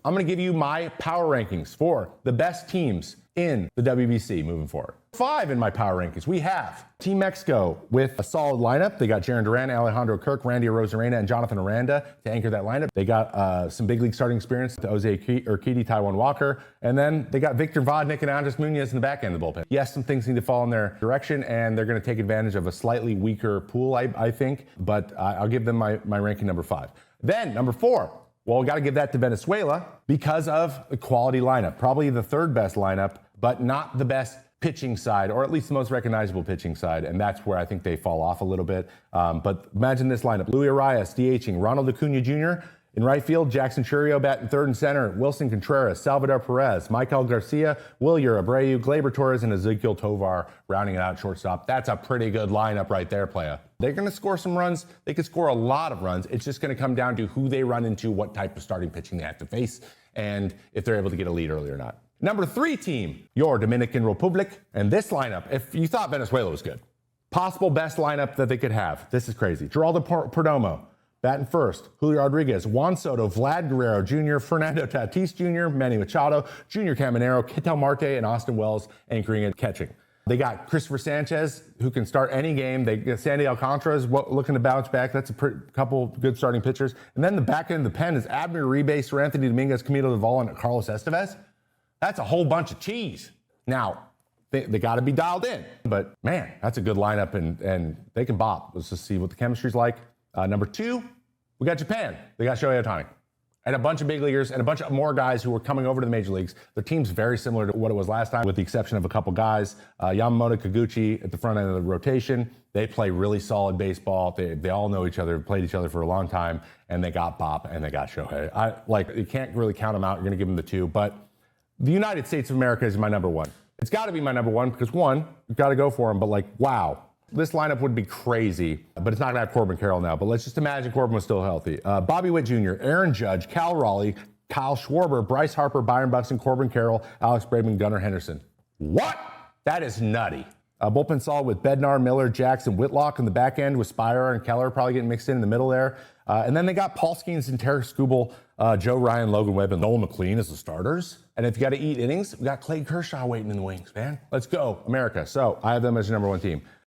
I'm going to give you my power rankings for the best teams in the WBC moving forward. 5 in my power rankings, we have Team Mexico with a solid lineup. They got Jaron Duran, Alejandro Kirk, Randy Arozarena, and Jonathan Aranda to anchor that lineup. They got some big league starting experience to Jose Urquidy, Taiwan Walker, and then they got Victor Vodnik and Andres Munoz in the back end of the bullpen. Yes, some things need to fall in their direction, and they're going to take advantage of a slightly weaker pool, I think, but I'll give them my ranking number 5. Then, number 4. Well, we got to give that to Venezuela because of the quality lineup. Probably the third best lineup, but not the best pitching side, or at least the most recognizable pitching side, and that's where I think they fall off a little bit. But imagine this lineup. Luis Arias DHing, Ronald Acuna Jr. in right field, Jackson Churio batting third and center, Wilson Contreras, Salvador Perez, Michael Garcia, Wilyer Abreu, Gleyber Torres, and Ezequiel Tovar rounding it out shortstop. That's a pretty good lineup right there, playa. They're going to score some runs. They could score a lot of runs. It's just going to come down to who they run into, what type of starting pitching they have to face, and if they're able to get a lead early or not. Number 3 team, your Dominican Republic. And this lineup, if you thought Venezuela was good, possible best lineup that they could have. This is crazy. Geraldo Perdomo, batting first. Julio Rodriguez, Juan Soto, Vlad Guerrero Jr., Fernando Tatis Jr., Manny Machado, Junior Caminero, Ketel Marte, and Austin Wells anchoring and catching. They got Christopher Sanchez, who can start any game. They get Sandy Alcantara looking to bounce back. That's a couple good starting pitchers. And then the back end of the pen is Abner Uribe, Sir Anthony Dominguez, Camilo Doval, and Carlos Estevez. That's a whole bunch of cheese. Now, they got to be dialed in. But, man, that's a good lineup, and they can bop. Let's just see what the chemistry's like. Number 2, we got Japan. They got Shohei Ohtani. And a bunch of big leaguers and a bunch of more guys who are coming over to the major leagues. Their team's very similar to what it was last time, with the exception of a couple guys. Yamamoto, Kikuchi at the front end of the rotation. They play really solid baseball. They all know each other, played each other for a long time, and they got Bop and they got Shohei. You can't really count them out. You're going to give them the 2, but the United States of America is my number 1. It's got to be my number 1 because, 1, you've got to go for them, but wow. This lineup would be crazy, but it's not going to have Corbin Carroll now. But let's just imagine Corbin was still healthy. Bobby Witt Jr., Aaron Judge, Cal Raleigh, Kyle Schwarber, Bryce Harper, Byron Buxton, Corbin Carroll, Alex Bregman, Gunnar Henderson. What? That is nutty. Bullpen solid with Bednar, Miller, Jackson, Whitlock in the back end with Spire and Keller probably getting mixed in the middle there. And then they got Paul Skeens and Tarek Skubal, Joe Ryan, Logan Webb, and Noel McLean as the starters. And if you got to eat innings, we got Clay Kershaw waiting in the wings, man. Let's go, America. So I have them as your number 1 team.